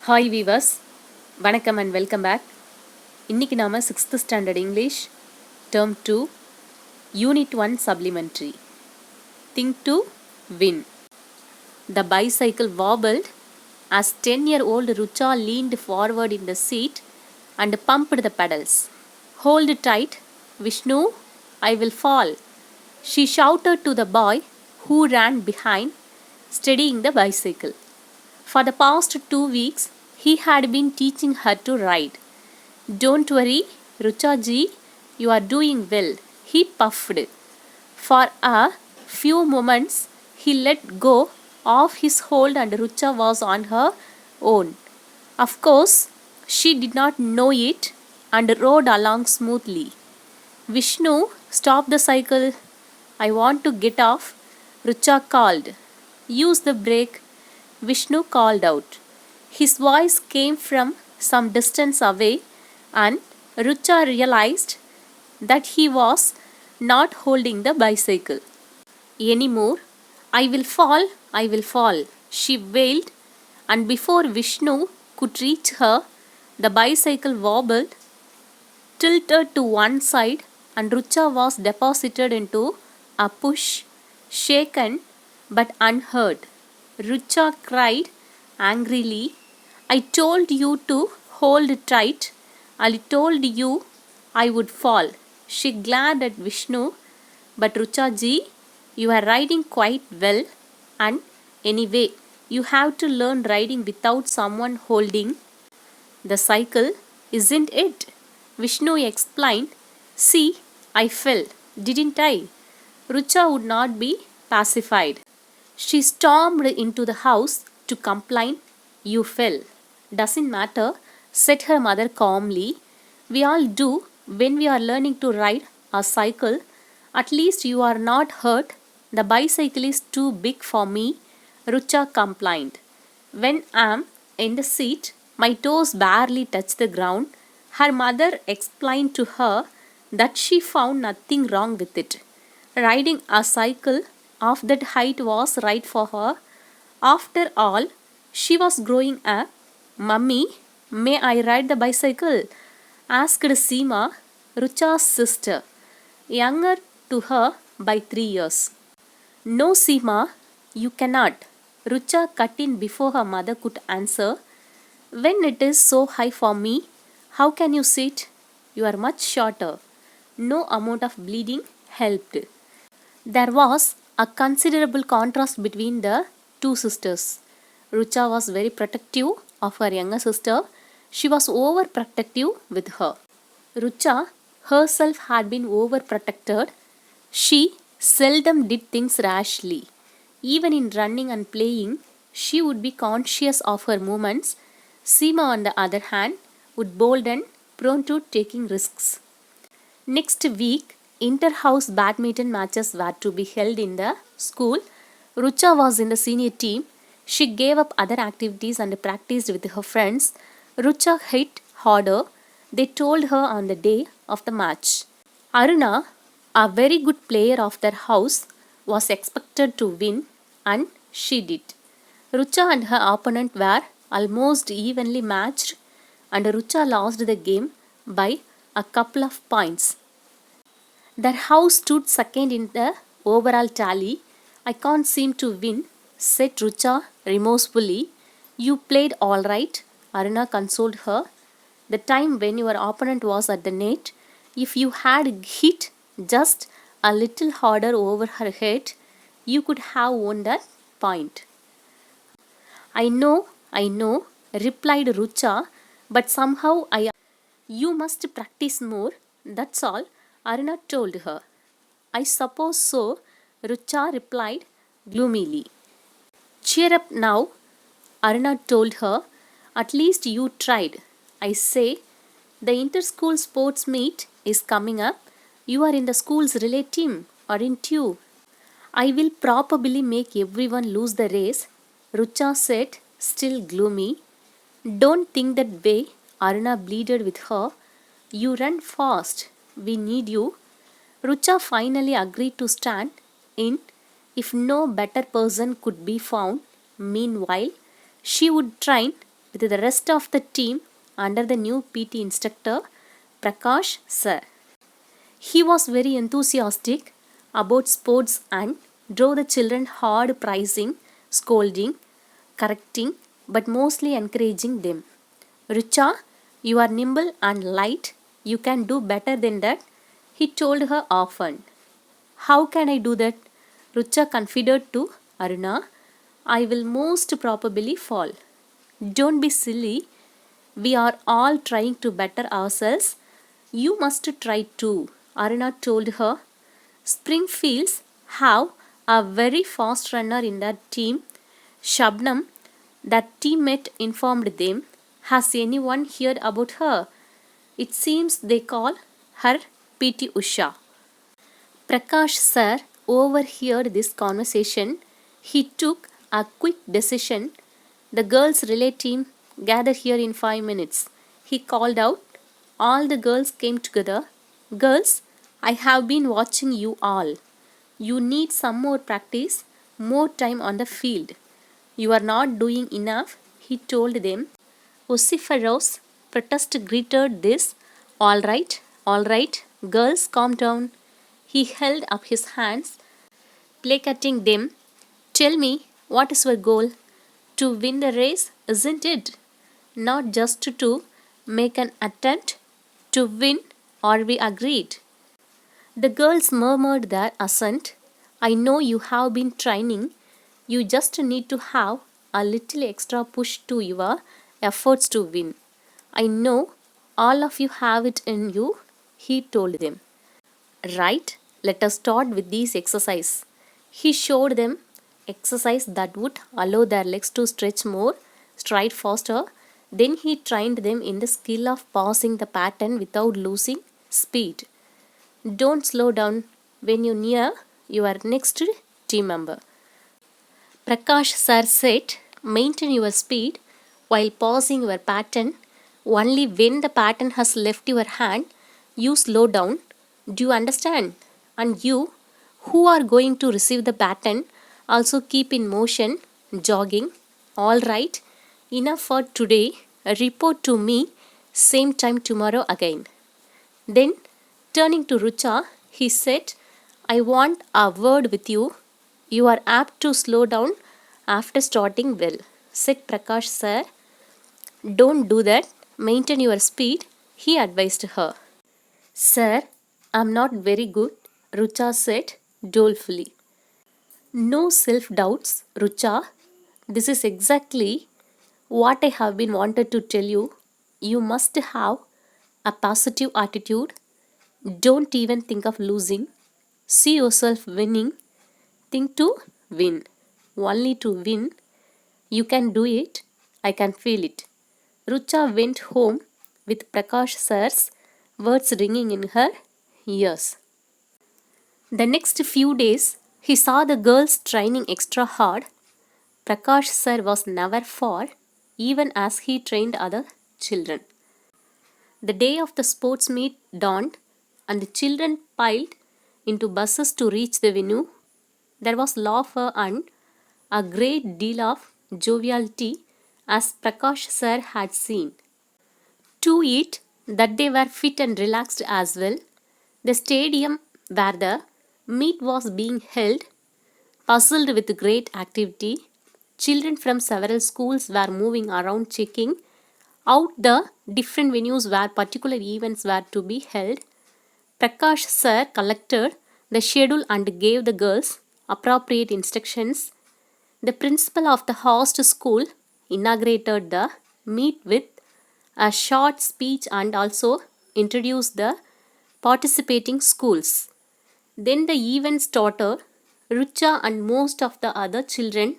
Hi viewers, வணக்கம் and welcome back. இன்றைக்கி நாம் 6th standard English term 2 unit 1 supplementary think to win. The bicycle wobbled as 10-year-old Rucha leaned forward in the seat and pumped the pedals. Hold tight, Vishnu, I will fall, she shouted to the boy who ran behind, steadying the bicycle. For the past 2 weeks, he had been teaching her to ride. Don't worry, Rucha ji, you are doing well, he puffed. For a few moments, he let go of his hold and Rucha was on her own. Of course, she did not know it and rode along smoothly. Vishnu, stop the cycle. I want to get off, Rucha called. Use the brake, Vishnu called out. His voice came from some distance away, and Rucha realized that he was not holding the bicycle anymore. I will fall, she wailed, and before Vishnu could reach her, the bicycle wobbled, tilted to one side, and Rucha was deposited into a push, shaken but unhurt. Rucha cried angrily, I told you to hold tight. I told you I would fall. She glared at Vishnu. But Rucha ji, you are riding quite well, and anyway, you have to learn riding without someone holding the cycle, isn't it? Vishnu explained. See, I fell, didn't I? Rucha would not be pacified. She stormed into the house to complain. You fell. Doesn't matter, said her mother calmly. We all do when we are learning to ride a cycle. At least you are not hurt. The bicycle is too big for me, Rucha complained. When I'm in the seat, my toes barely touch the ground. Her mother explained to her that she found nothing wrong with it. Riding a cycle of that height was right for her. After all, she was growing up. Mummy, may I ride the bicycle? Asked Seema, Rucha's sister, younger to her by 3 years. No, Seema, you cannot, Rucha cut in before her mother could answer. When it is so high for me, how can you sit? You are much shorter. No amount of bleeding helped. There was a considerable contrast between the two sisters. Rucha was very protective of her younger sister. She was overprotective with her. Rucha herself had been overprotected. She seldom did things rashly. Even in running and playing, she would be conscious of her movements. Seema, on the other hand, would bold and prone to taking risks. Next week, inter-house badminton matches were to be held in the school. Rucha was in the senior team. She gave up other activities and practiced with her friends. Rucha hit harder, they told her on the day of the match. Aruna, a very good player of their house, was expected to win, and she did. Rucha and her opponent were almost evenly matched, and Rucha lost the game by a couple of points. Their house stood second in the overall tally. I can't seem to win, said Rucha remorsefully. You played all right, Aruna consoled her. The time when your opponent was at the net, if you had hit just a little harder over her head, you could have won that point. I know, replied Rucha, but somehow You must practice more, that's all, Aruna told her. I suppose so, Rucha replied gloomily. Cheer up now, Aruna told her. At least you tried. I say, the inter-school sports meet is coming up. You are in the school's relay team, aren't you? I will probably make everyone lose the race, Rucha said, still gloomy. Don't think that way, Aruna pleaded with her. You run fast. We need you. Rucha finally agreed to stand in if no better person could be found. Meanwhile, she would train with the rest of the team under the new PT instructor, Prakash sir. He was very enthusiastic about sports and drove the children hard, praising, scolding, correcting, but mostly encouraging them. Richa, you are nimble and light. You can do better than that, he told her often. How can I do that? Richa confided to Aruna. I will most probably fall. Don't be silly. We are all trying to better ourselves. You must try too, Aruna told her. Springfields have a very fast runner in their team. Shabnam, that teammate, informed them. Has anyone heard about her? It seems they call her PT Usha. Prakash sir overheard this conversation. He took a quick decision. The girls' relay team gathered here in 5 minutes. He called out. All the girls came together. Girls, I have been watching you all. You need some more practice, more time on the field. You are not doing enough, he told them. Vociferous protest greeted this. All right, girls, calm down. He held up his hands, placating them. Tell me, what is your goal? To win the race, isn't it? Not just to make an attempt. To win, or we agreed. The girls murmured their assent. I know you have been training. You just need to have a little extra push to your efforts to win. I know all of you have it in you, he told them. Right, let us start with these exercise. He showed them exercise that would allow their legs to stretch more, stride faster. Then he trained them in the skill of passing the pattern without losing speed. Don't slow down when you near your next team member. Prakash sir said, maintain your speed while passing your pattern. Only when the pattern has left your hand, you slow down. Do you understand? And you, who are going to receive the baton, also keep in motion, jogging. All right, enough for today. Report to me, same time tomorrow again. Then, turning to Rucha, he said, I want a word with you. You are apt to slow down after starting well, said Prakash sir. Don't do that. Maintain your speed, he advised her. Sir, I'm not very good, Rucha said dolefully. No self-doubts, Rucha. This is exactly what I have been wanted to tell you. You must have a positive attitude. Don't even think of losing. See yourself winning. Think to win. Only to win. You can do it. I can feel it. Rucha went home with Prakash sir's words ringing in her ears. The next few days, he saw the girls training extra hard. Prakash sir was never far, even as he trained other children. The day of the sports meet dawned, and the children piled into buses to reach the venue. There was laughter and a great deal of joviality, as Prakash sir had seen. To it, that they were fit and relaxed as well. The stadium where the meet was being held puzzled with great activity. Children from several schools were moving around checking out the different venues where particular events were to be held. Prakash sir collected the schedule and gave the girls appropriate instructions. The principal of the host school inaugurated the meet with a short speech and also introduced the participating schools. Then the event started. Rucha and most of the other children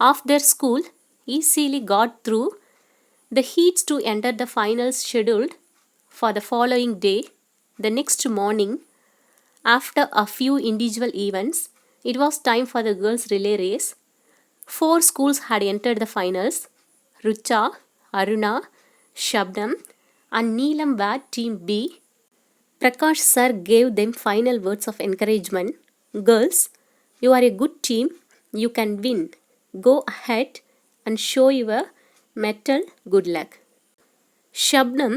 of their school easily got through the heats to enter the finals scheduled for the following day. The next morning, after a few individual events, it was time for the girls' relay race. 4 schools had entered the finals. Rucha, Aruna, Shabnam, and Neelam were Team B. Prakash sir gave them final words of encouragement. Girls, you are a good team. You can win. Go ahead and show your metal, good luck. Shabnam,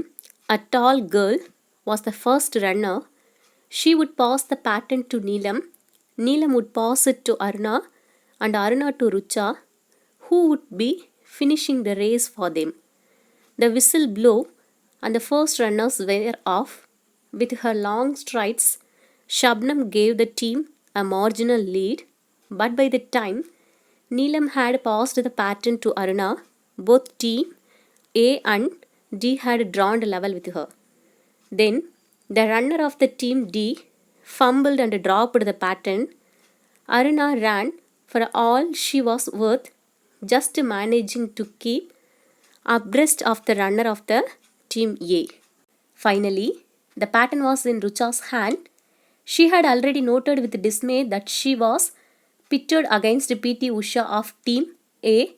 a tall girl, was the first runner. She would pass the pattern to Neelam. Neelam would pass it to Aruna and Aruna to Rucha, who would be finishing the race for them. The whistle blew and the first runners were off. With her long strides, Shabnam gave the team a marginal lead, but by the time Neelam had passed the pattern to Aruna, both team A and D had drawn level with her. Then the runner of the team D fumbled and dropped the pattern. Aruna ran for all she was worth, just managing to keep abreast of the runner of the team A. Finally, the pattern was in Rucha's hand. She had already noted with dismay that she was pitted against PT Usha of team A.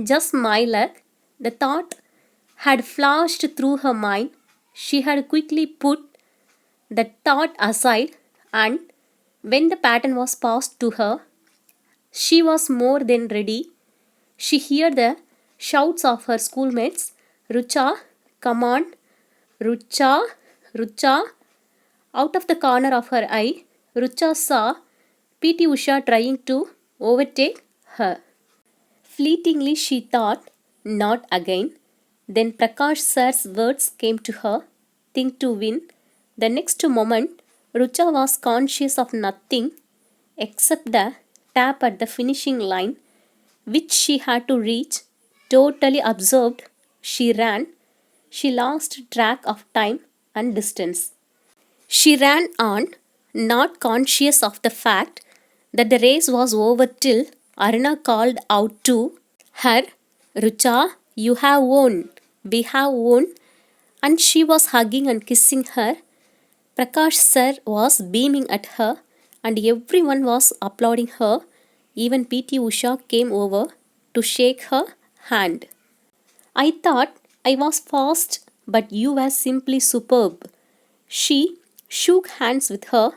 Just my luck, the thought had flashed through her mind. She had quickly put the thought aside, and when the pattern was passed to her, she was more than ready. She heard the shouts of her schoolmates, Rucha, come on, Rucha, Rucha. Out of the corner of her eye, Rucha saw PT Usha trying to overtake her. Fleetingly she thought, not again. Then Prakash sir's words came to her, think to win. The next moment, Rucha was conscious of nothing except the tap at the finishing line, which she had to reach. Totally absorbed, she ran. She lost track of time and distance. She ran on, not conscious of the fact that the race was over till Aruna called out to her, Rucha, you have won, we have won, and she was hugging and kissing her. Prakash sir was beaming at her, and everyone was applauding her. Even PT Usha came over to shake her hand. I thought I was fast, but you were simply superb. She shook hands with her.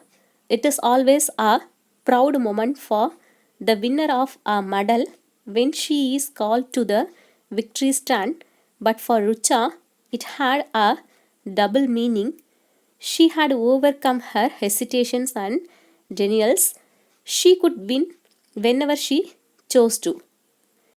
It is always a proud moment for the winner of a medal when she is called to the victory stand, but for Rucha, it had a double meaning. She had overcome her hesitations and denials. She could win whenever she chose to.